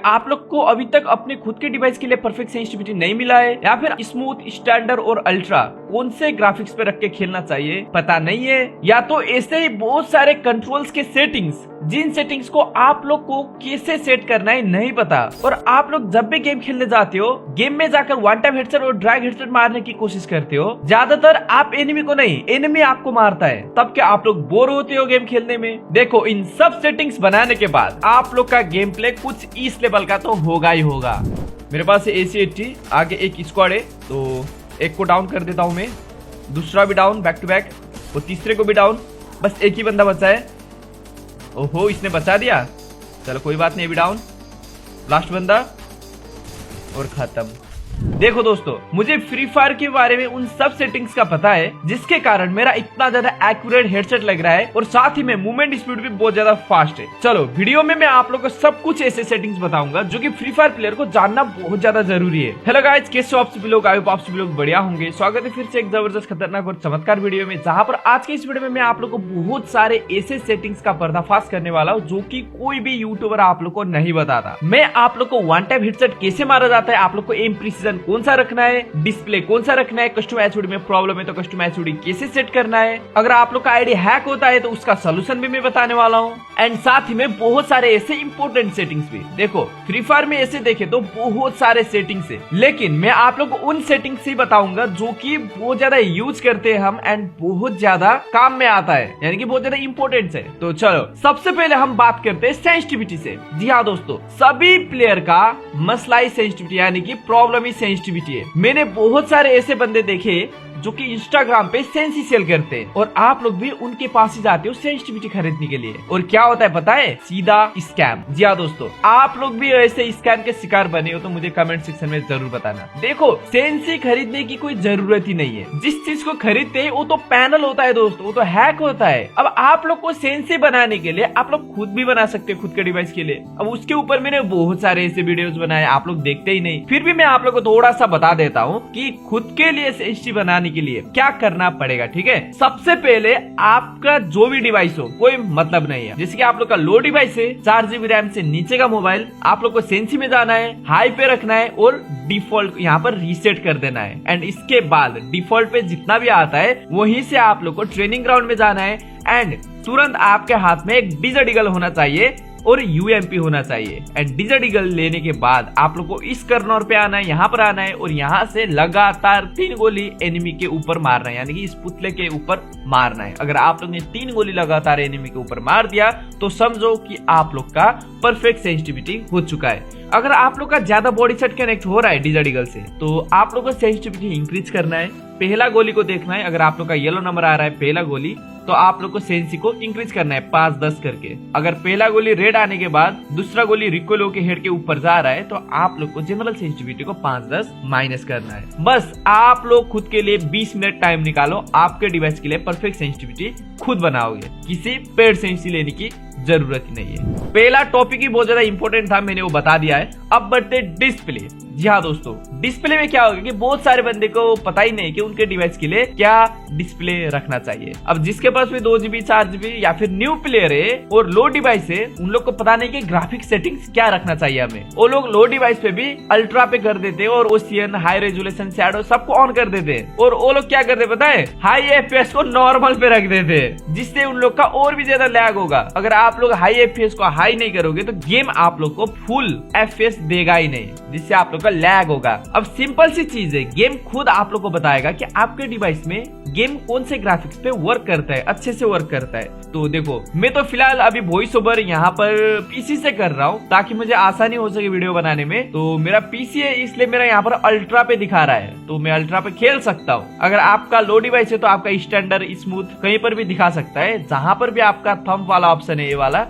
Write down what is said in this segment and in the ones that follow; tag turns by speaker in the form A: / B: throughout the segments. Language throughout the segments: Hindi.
A: आप लोग को अभी तक अपने खुद के डिवाइस के लिए परफेक्ट सेंसिटिविटी नहीं मिला है, या फिर स्मूथ, स्टैंडर्ड और अल्ट्रा कौन से ग्राफिक्स पे रख के खेलना चाहिए पता नहीं है, या तो ऐसे ही बहुत सारे कंट्रोल्स के सेटिंग्स जिन सेटिंग्स को आप लोग को कैसे सेट करना है नहीं पता, और आप लोग जब भी गेम खेलने जाते हो गेम में जाकर वन टाइम हेडशॉट और ड्रैग हेडशॉट मारने की कोशिश करते हो, ज्यादातर आप एनिमी को नहीं एनिमी आपको मारता है, तब क्या आप लोग बोर होते हो गेम खेलने में। देखो इन सब सेटिंग्स बनाने के बाद आप लोग का गेम प्ले कुछ इस लेवल का तो होगा ही होगा। मेरे पास AC-80, आगे एक स्क्वाड है तो एक को डाउन कर देता हूँ मैं, दूसरा भी डाउन बैक टू बैक, और तीसरे को भी डाउन, बस एक ही बंदा बचा है। ओहो इसने बचा दिया, चलो कोई बात नहीं, भी डाउन, लास्ट बंदा और खत्म। देखो दोस्तों, मुझे फ्री फायर के बारे में उन सब सेटिंग्स का पता है जिसके कारण मेरा इतना ज्यादा एक्यूरेट हेडसेट लग रहा है, और साथ ही में मूवमेंट स्पीड भी बहुत ज्यादा फास्ट है। चलो वीडियो में मैं आप लोगों को सब कुछ ऐसे सेटिंग्स बताऊंगा जो कि फ्री फायर प्लेयर को जानना बहुत ज्यादा जरूरी है। हेलो गाइस, कैसे हो आप सभी लोग? आप सभी लोग बढ़िया होंगे। स्वागत है फिर से एक जबरदस्त, खतरनाक और चमत्कार वीडियो में, जहाँ पर आज के इस वीडियो में मैं आप लोग को बहुत सारे ऐसे सेटिंग्स का पर्दाफाश करने वाला हूँ जो की कोई भी यूट्यूबर आप लोग को नहीं बताता। मैं आप लोग को वन टाइम हेडसेट कैसे मारा जाता है, आप लोग को एम प्रिसीजन कौन सा रखना है, डिस्प्ले कौन सा रखना है, कस्टम एचओडी में प्रॉब्लम है तो कस्टम एचओडी कैसे सेट करना है, अगर आप लोग का आईडी हैक होता है तो उसका सोल्यूशन भी मैं बताने वाला हूँ, एंड साथ ही में बहुत सारे ऐसे इंपॉर्टेंट सेटिंग्स भी। देखो फ्री फायर में ऐसे देखे तो बहुत सारे सेटिंग्स है, लेकिन मैं आप लोग को उन सेटिंग्स ही बताऊंगा जो कि बहुत ज्यादा यूज करते हैं हम, एंड बहुत ज्यादा काम में आता है, यानी कि बहुत ज्यादा इंपॉर्टेंट है। तो चलो सबसे पहले हम बात करते हैं सेंसिटिविटी से। जी हाँ दोस्तों, सभी प्लेयर का मसला ही सेंसिटिविटी यानी कि प्रॉब्लम ही सेंसिटिविटी है। मैंने बहुत सारे ऐसे बंदे देखे जो कि इंस्टाग्राम पे सेंसी सेल करते हैं, और आप लोग भी उनके पास ही जाते हो सेंसिटिविटी खरीदने के लिए, और क्या होता है पता है? सीधा स्कैम। जी हाँ दोस्तों, आप लोग भी ऐसे स्कैम के शिकार बने हो तो मुझे कमेंट सेक्शन में जरूर बताना। देखो सेंसी खरीदने की कोई जरूरत ही नहीं है, जिस चीज को खरीदते हैं वो तो पैनल होता है दोस्तों, वो तो हैक होता है। अब आप लोग को सेंसी बनाने के लिए आप लोग खुद भी बना सकते हो खुद के डिवाइस के लिए। अब उसके ऊपर मैंने बहुत सारे ऐसे वीडियोस बनाए, आप लोग देखते ही नहीं, फिर भी मैं आप लोग को थोड़ा सा बता देता हूँ कि खुद के लिए सेंसी बनाने के लिए क्या करना पड़ेगा। ठीक है, सबसे पहले आपका जो भी डिवाइस हो कोई मतलब नहीं है, जैसे कि आप लोग का लो डिवाइस है, 4 GB रैम से नीचे का मोबाइल, आप लोग को सेंसी में जाना है, हाई पे रखना है और डिफॉल्ट यहाँ पर रीसेट कर देना है, एंड इसके बाद डिफॉल्ट पे जितना भी आता है वहीं से आप लोग को ट्रेनिंग ग्राउंड में जाना है, एंड तुरंत आपके हाथ में एक डिजर्ट ईगल होना चाहिए और UMP होना चाहिए, एंड डिजर्ट ईगल लेने के बाद आप लोग को इस कर्नर पे आना है, यहाँ पर आना है, और यहाँ से लगातार 3 गोली एनिमी के ऊपर मारना है, यानी कि इस पुतले के ऊपर मारना है। अगर आप लोग ने 3 गोली लगातार एनिमी के ऊपर मार दिया तो समझो कि आप लोग का परफेक्ट सेंसिटिविटी हो चुका है। अगर आप लोग का ज्यादा बॉडी सेट कनेक्ट हो रहा है डिजर्ट ईगल से तो आप लोग को सेंसिटिविटी इंक्रीज करना है, पहला गोली को देखना है। अगर आप लोग का येलो नंबर आ रहा है पहला गोली तो आप लोग को सेंसी को इंक्रीज करना है 5-10 करके। अगर पहला गोली रेड आने के बाद दूसरा गोली रिकोलो के हेड के ऊपर जा रहा है तो आप लोग को जनरल सेंसिटिविटी को 5-10 माइनस करना है। बस आप लोग खुद के लिए 20 मिनट टाइम निकालो, आपके डिवाइस के लिए परफेक्ट सेंसिटिविटी खुद बनाओगे, किसी पेड सेंसी लेने की जरूरत ही नहीं है। पहला टॉपिक ही बहुत ज्यादा इंपॉर्टेंट था, मैंने वो बता दिया है। अब बढ़ते डिस्प्ले। जी हाँ दोस्तों, डिस्प्ले में क्या होगा कि बहुत सारे बंदे को पता ही नहीं कि उनके डिवाइस के लिए क्या डिस्प्ले रखना चाहिए। अब जिसके पास भी 2 GB 4 GB या फिर न्यू प्लेयर है और लो डिवाइस है, उन लोग को पता नहीं कि ग्राफिक सेटिंग्स क्या रखना चाहिए हमें। वो लोग लो डिवाइस पे भी अल्ट्रा पे कर देते हैं और ओसीएन, हाई रेजोल्यूशन, शैडो सबको ऑन कर देते हैं, और वो लोग क्या करते पता है? हाई FPS को नॉर्मल पे रख देते हैं, जिससे उन लोग का और भी ज्यादा लैग होगा। अगर आप लोग हाई FPS को हाई नहीं करोगे तो गेम आप लोग को फुल FPS देगा ही नहीं, जिससे आप लोग का लैग होगा। अब सिंपल सी चीज है, गेम खुद आप लोग को बताएगा कि आपके डिवाइस में गेम कौन से ग्राफिक्स पे वर्क करता है, अच्छे से वर्क करता है। तो देखो मैं तो फिलहाल अभी वॉइस ओवर यहाँ पर पीसी से कर रहा हूँ ताकि मुझे आसानी हो सके वीडियो बनाने में। तो मेरा पीसी है इसलिए मेरा यहाँ पर अल्ट्रा पे दिखा रहा है, तो मैं अल्ट्रा पे खेल सकता हूँ। अगर आपका लो डिवाइस है तो आपका स्टैंडर्ड, स्मूथ कहीं पर भी दिखा सकता है। जहां पर भी आपका थंब वाला ऑप्शन है, ये वाला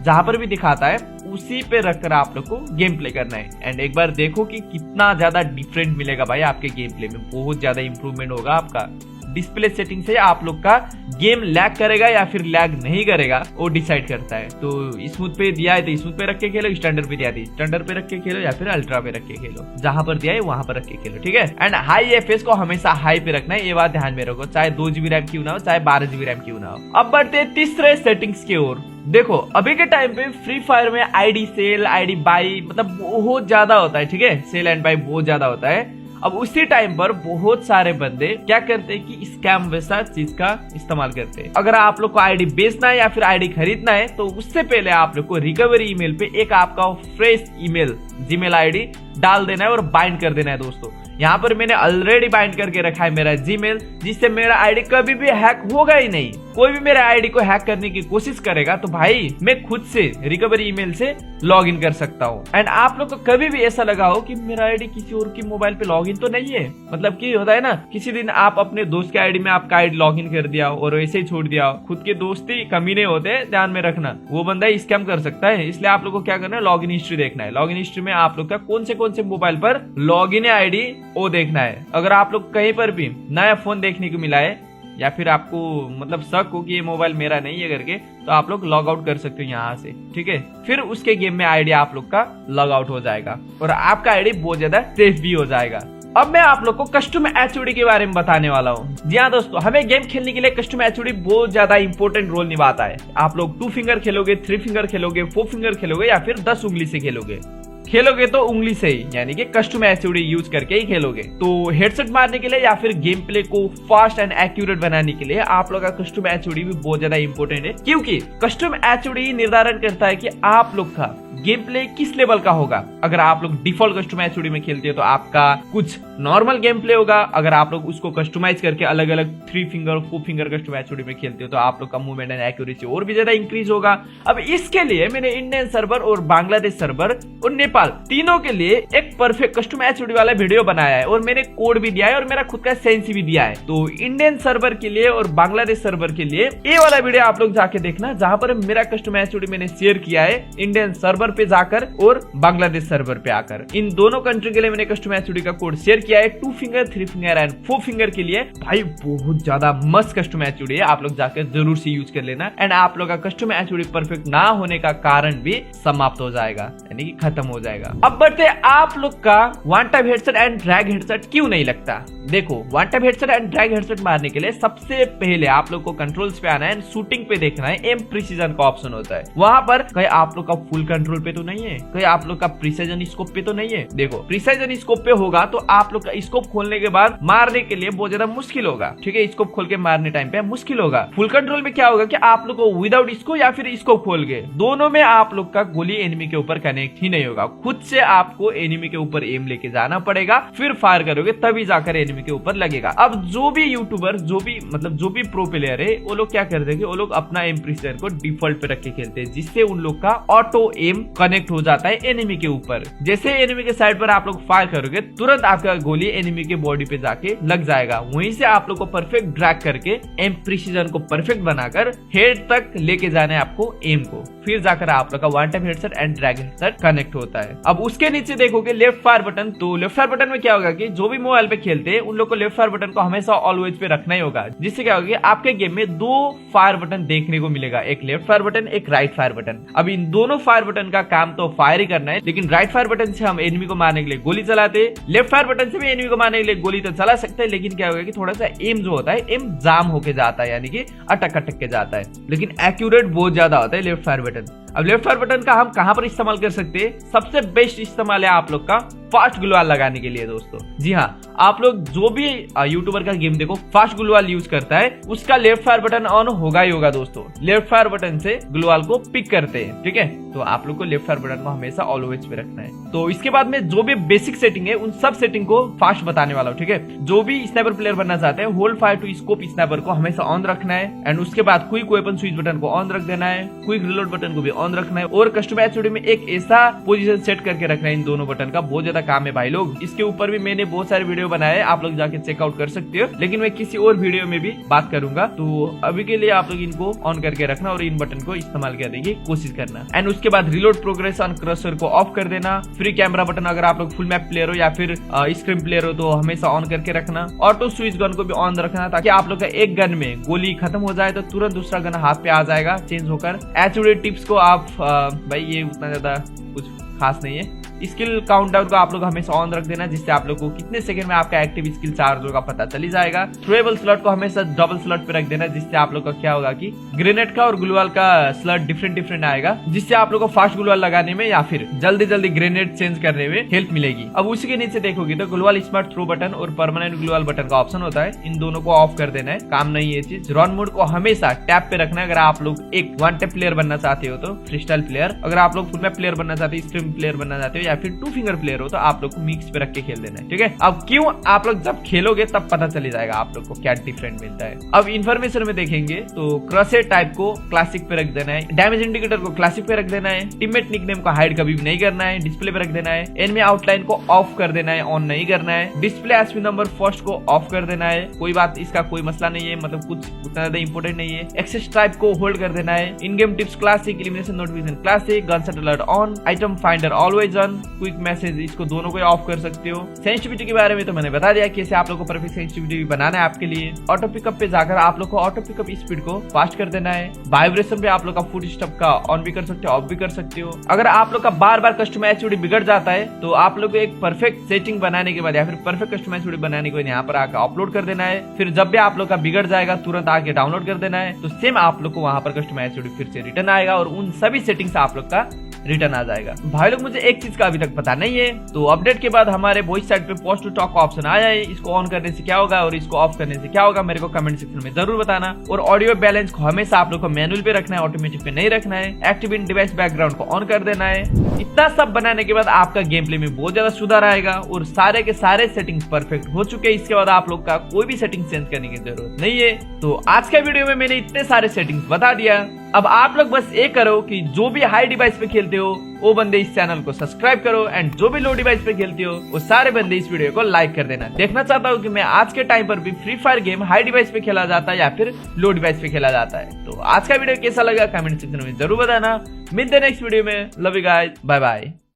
A: जहां पर भी दिखाता है उसी पे रखकर आप लोग को गेम प्ले करना है, एंड एक बार देखो कि कितना ज्यादा डिफरेंट मिलेगा भाई आपके गेम प्ले में, बहुत ज्यादा इंप्रूवमेंट होगा आपका। डिस्प्ले सेटिंग से आप लोग का गेम लैग करेगा या फिर लैग नहीं करेगा वो डिसाइड करता है। तो स्मूथ पे दिया है तो स्मूथ पे रख के खेलो, स्टैंडर्ड पे दिया है स्टैंडर्ड पे रख के खेलो, या फिर अल्ट्रा पे रख के खेलो, जहां पर दिया है वहां पर रख के खेलो, ठीक है। एंड हाई एफएस को हमेशा हाई पे रखना है, ये बात ध्यान में रखो, चाहे 2 GB रैम क्यों ना हो, चाहे 12 GB रैम क्यों ना हो। अब बढ़ते हैं तीसरे सेटिंग्स की ओर, देखो अभी के टाइम पे फ्री फायर में आईडी सेल, आईडी बाई मतलब बहुत ज्यादा होता है, ठीक है, सेल एंड बाई बहुत ज्यादा होता है। अब उसी टाइम पर बहुत सारे बंदे क्या करते हैं कि स्कैम वैसा चीज का इस्तेमाल करते हैं। अगर आप लोग को आईडी बेचना है या फिर आईडी खरीदना है तो उससे पहले आप लोग को रिकवरी ईमेल पे एक आपका फ्रेश ईमेल जीमेल आईडी डाल देना है और बाइंड कर देना है दोस्तों। यहाँ पर मैंने ऑलरेडी बाइंड करके रखा है मेरा जीमेल, जिससे मेरा आईडी कभी भी हैक होगा ही नहीं। कोई भी मेरे आईडी को हैक करने की कोशिश करेगा तो भाई मैं खुद से रिकवरी ईमेल से लॉग इन कर सकता हूँ। एंड आप लोग को कभी भी ऐसा लगा हो कि मेरा आईडी किसी और की मोबाइल पे लॉग इन तो नहीं है, मतलब कि होता है ना किसी दिन आप अपने दोस्त के आईडी में आपका आईडी लॉग इन कर दिया और ऐसे ही छोड़ दिया। खुद के दोस्ती कमीने होते हैं, ध्यान में रखना, वो बंदा स्कैम कर सकता है। इसलिए आप लोग को क्या करना है, लॉग इन हिस्ट्री देखना है। लॉग इन हिस्ट्री में आप लोग का कौन से मोबाइल पर लॉग इन आईडी वो देखना है। अगर आप लोग कहीं पर भी नया फोन देखने को मिला है या फिर आपको मतलब शक हो कि ये मोबाइल मेरा नहीं है करके, तो आप लोग लॉग आउट कर सकते हो यहाँ से, ठीक है। फिर उसके गेम में आईडी आप लोग का लॉग आउट हो जाएगा और आपका आईडी बहुत ज्यादा सेफ भी हो जाएगा। अब मैं आप लोग को कस्टम एचओडी के बारे में बताने वाला हूँ। जी हाँ दोस्तों, हमें गेम खेलने के लिए कस्टम एचओडी बहुत ज्यादा इंपॉर्टेंट रोल निभाता है। आप लोग 2 फिंगर खेलोगे, 3 फिंगर खेलोगे, 4 फिंगर खेलोगे या फिर 10 उंगली से खेलोगे तो उंगली से ही, यानी कि कस्टम एचओडी यूज करके ही खेलोगे। तो हेडसेट मारने के लिए या फिर गेम प्ले को फास्ट एंड एक्यूरेट बनाने के लिए आप लोग का कस्टम एचओडी भी बहुत ज्यादा इंपॉर्टेंट है, क्योंकि कस्टम एचओडी निर्धारण करता है कि आप लोग का गेम प्ले किस लेवल का होगा। अगर आप लोग डिफॉल्ट कस्टम एचओडी में खेलते हो तो आपका कुछ नॉर्मल गेम प्ले होगा। अगर आप लोग उसको कस्टमाइज करके अलग अलग 3 फिंगर 4 फिंगर कस्टम एचओडी में खेलते हो तो आप लोग का मूवमेंट एंड एक्यूरेसी और भी ज्यादा इंक्रीज होगा। अब इसके लिए मैंने इंडियन सर्वर और बांग्लादेश सर्वर और नेपाल तीनों के लिए एक परफेक्ट कस्टम एचओडी वाला वीडियो बनाया है और मैंने कोड भी दिया है और मेरा खुद का सेंस भी दिया है। तो इंडियन सर्वर के लिए और बांग्लादेश सर्वर के लिए ये वाला वीडियो आप लोग जाके देखना, जहां पर मेरा कस्टम एचओडी मैंने शेयर किया है इंडियन सर्वर पे जाकर और बांग्लादेश सर्वर पे आकर। इन दोनों कंट्री के लिए मैंने कस्टम एचओडी का कोड शेयर किया है। 2 फिंगर, 3 फिंगर एंड 4 फिंगर के लिए भाई बहुत ज्यादा मस्त कस्टम एचओडी है, आप लोग जाकर जरूर से यूज कर लेना। एंड आप लोग का कस्टम एचओडी परफेक्ट ना होने का कारण भी समाप्त हो जाएगा, यानी कि खत्म हो जाएगा। अब बढ़ते आप लोग का one time headset and drag headset क्यों नहीं लगता। देखो one time headset and drag headset मारने के लिए सबसे पहले आप लोग को कंट्रोल्स पे आना है, शूटिंग पे देखना है, एम प्रिसीजन का ऑप्शन होता है। वहां पर कहीं आप लोग का फुल कंट्रोल पे तो नहीं है, कहीं आप लोग का प्रिसीजन स्कोप पे तो नहीं है। देखो प्रिसीजन स्कोप पे होगा तो आप लोग का स्कोप खोलने के बाद मारने के लिए बहुत ज्यादा मुश्किल होगा, ठीक है। स्कोप खोल के मारने टाइम पे मुश्किल होगा। फुल कंट्रोल में क्या होगा कि आप लोग को विदाउट स्कोप या फिर स्कोप खोल के दोनों में आप लोग का गोली एनिमी के ऊपर कनेक्ट ही नहीं होगा। खुद से आपको एनिमी के ऊपर एम लेके जाना पड़ेगा, फिर फायर करोगे तभी जाकर एनिमी के ऊपर लगेगा। अब जो भी यूट्यूबर जो भी प्रो प्लेयर है वो लोग क्या करते हैं कि वो लोग अपना एम प्रिसीजन को डिफॉल्ट पे रख के खेलते हैं, जिससे उन लोग का ऑटो एम कनेक्ट हो जाता है एनिमी के ऊपर। जैसे एनिमी के साइड पर आप लोग फायर करोगे तुरंत आपका गोली एनिमी के बॉडी पे जाके लग जाएगा। वहीं से आप लोग को परफेक्ट ड्रैग करके एम प्रिसीजन को परफेक्ट बनाकर हेड तक लेके जाना है आपको एम को, फिर जाकर आप लोग का one time headset and drag headset connect होता है। अब उसके नीचे देखोगे लेफ्ट फायर बटन, तो लेफ्ट फायर बटन में क्या होगा कि जो भी मोबाइल पे खेलते हैं उन लोग को लेफ्ट फायर बटन को हमेशा ऑलवेज पे रखना ही होगा, जिससे क्या होगा आपके गेम में 2 फायर बटन देखने को मिलेगा, एक लेफ्ट फायर बटन, एक राइट फायर बटन। अब इन दोनों फायर बटन का काम तो फायर ही करना है, लेकिन राइट फायर बटन से हम एनिमी को मारने के लिए गोली चलाते हैं, लेफ्ट फायर बटन से भी एनिमी को मारने के लिए गोली तो चला सकते हैं, लेकिन क्या होगा कि थोड़ा सा एम जो होता है एम जाम होके जाता है, यानी कि अटक के जाता है, लेकिन एक्यूरेट बहुत ज्यादा होता है लेफ्ट फायर बटन। अब लेफ्ट फायर बटन का हम कहां पर इस्तेमाल कर सकते हैं, सबसे बेस्ट इस्तेमाल है आप लोग का फास्ट ग्लूवाल लगाने के लिए दोस्तों। जी हाँ, आप लोग जो भी यूट्यूबर का गेम देखो फास्ट ग्लूवाल यूज करता है उसका लेफ्ट फायर बटन ऑन होगा ही होगा दोस्तों। लेफ्ट फायर बटन से ग्लूवाल को पिक करते हैं, ठीक है। तो आप लोग को लेफ्ट फायर बटन को हमेशा ऑलवेज पे रखना है। तो इसके बाद में जो भी बेसिक सेटिंग है उन सब सेटिंग को फास्ट बताने वाला हूँ, ठीक है। जो भी स्नाइपर प्लेयर बनना चाहते हैं hold fire to scope sniper को हमेशा ऑन रखना है, एंड उसके बाद क्विक वेपन स्विच बटन को ऑन रख देना है, क्विक रिलोड बटन को भी ऑन रखना है, और कस्टम एचओडी में एक ऐसा पोजीशन सेट करके रखना है इन दोनों बटन का। बहुत ज्यादा काम है भाई लोग, इसके ऊपर भी मैंने बहुत सारे वीडियो बनाए हैं, आप लोग जाके चेकआउट कर सकते हो, लेकिन मैं किसी और वीडियो में भी बात करूंगा। तो अभी के लिए आप लोग इनको ऑन करके रखना और इन बटन को इस्तेमाल करने की कोशिश करना। एंड उसके बाद रिलोड प्रोग्रेस ऑन क्रशर को ऑफ कर देना। फ्री कैमरा बटन अगर आप लोग फुल मैप प्लेयर हो या फिर स्क्रीन प्लेयर हो तो हमेशा ऑन करके रखना। ऑटो स्विच गन को भी ऑन रखना, ताकि आप लोग का एक गन में गोली खत्म हो जाए तो तुरंत दूसरा गन हाथ पे आ जाएगा चेंज होकर। एचओडी टिप्स को आप भाई ये उतना ज्यादा कुछ खास नहीं है, स्किल काउंटडाउन को आप लोग हमेशा ऑन रख देना, जिससे आप लोग को कितने सेकंड में आपका एक्टिव स्किल चार्ज होगा पता चली जाएगा। थ्रोएबल स्लॉट को हमेशा डबल स्लॉट पे रख देना, जिससे आप लोग का क्या होगा कि ग्रेनेड का और ग्लूवाल का स्लॉट डिफरेंट आएगा, जिससे आप लोग को फास्ट ग्लूवाल लगाने में या फिर जल्दी ग्रेनेड चेंज करने में हेल्प मिलेगी। अब उसी के नीचे देखोगे तो ग्लूवाल स्मार्ट थ्रो बटन और परमानेंट ग्लूवाल बटन का ऑप्शन होता है, इन दोनों को ऑफ कर देना है, काम नहीं ये चीज। रन मोड को हमेशा टैप पे रखना है अगर आप लोग एक वन टैप प्लेयर बनना चाहते हो तो फ्रीस्टाइल प्लेयर, अगर आप लोग फुल मैप प्लेयर बनना चाहते हो, स्ट्रीम प्लेयर बनना चाहते हो या फिर 2 फिंगर प्लेयर हो तो आप लोग को मिक्स पे रख के खेल देना है, ठीक है। अब क्यों, आप लोग जब खेलोगे तब पता चली जाएगा आप लोग को क्या डिफरेंट मिलता है। अब इन्फॉर्मेशन में देखेंगे तो क्रॉसहेड टाइप को क्लासिक पे रख देना है, डैमेज इंडिकेटर को क्लासिक पे रख देना है, टीममेट निकनेम को हाइड कभी भी नहीं करना है, डिस्प्ले पे रख देना है, एनिमी आउटलाइन को ऑफ कर देना है, ऑन नहीं करना है, डिस्प्ले एसपी नंबर फर्स्ट को ऑफ कर देना है, कोई बात इसका कोई मसला नहीं है, मतलब कुछ उतना ज्यादा इंपोर्टेंट नहीं है। एक्सेस टाइप को होल्ड कर देना है, इन game tips classic, elimination notification classic, gunshot alert on, item finder always on, quick message इसको दोनों को ऑफ कर सकते हो। सेंसिटिविटी के बारे में तो मैंने बता दिया कैसे आप लोग को परफेक्ट सेंसिटिविटी बनाना है आपके लिए। ऑटो पिकअप पे जाकर आप लोग को ऑटो पिकअप स्पीड को फास्ट कर देना है। वाइब्रेशन पे आप लोग का फुट स्टेप का ऑन भी कर सकते हो, ऑफ भी कर सकते हो। अगर आप लोग का बार कस्टम एचओडी बिगड़ जाता है तो आप लोग को एक परफेक्ट सेटिंग बनाने के बाद या फिर परफेक्ट कस्टम एचओडी बनाने के बाद यहाँ पर आकर अपलोड कर देना है, फिर जब भी आप लोग का बिगड़ जाएगा तुरंत आके डाउनलोड कर देना है, तो सेम आप लोग को वहां पर कस्टम एचओडी फिर से रिटर्न आएगा और उन सभी सेटिंग्स आप लोग का रिटर्न आ जाएगा। भाई लोग मुझे एक चीज का अभी तक पता नहीं है, तो अपडेट के बाद हमारे वॉइस साइट पे पोस्ट टू टॉक का ऑप्शन आया है, इसको ऑन करने से क्या होगा और इसको ऑफ करने से क्या होगा मेरे को कमेंट सेक्शन में जरूर बताना। और ऑडियो बैलेंस को हमेशा आप लोग को मैनुअल पे रखना है, ऑटोमेटिक पे नहीं रखना है। एक्टिव इन डिवाइस बैकग्राउंड को ऑन कर देना है। इतना सब बनाने के बाद आपका गेम प्ले में बहुत ज्यादा सुधार आएगा और सारे के सारे सेटिंग्स परफेक्ट हो चुके हैं। इसके बाद आप लोग का कोई भी सेटिंग चेंज करने की जरूरत नहीं है। तो आज के वीडियो में मैंने इतने सारे सेटिंग्स बता दिया। अब आप लोग बस ये करो कि जो भी हाई डिवाइस पे खेलते हो वो बंदे इस चैनल को सब्सक्राइब करो, एंड जो भी लो डिवाइस पे खेलते हो वो सारे बंदे इस वीडियो को लाइक कर देना। देखना चाहता हूँ कि मैं आज के टाइम पर भी free fire game high device पे खेला जाता है या फिर लो डिवाइस पे खेला जाता है। तो आज का वीडियो कैसा लगा कमेंट सेक्शन में जरूर बताना। मिलते हैं नेक्स्ट वीडियो में। Love you guys, bye bye.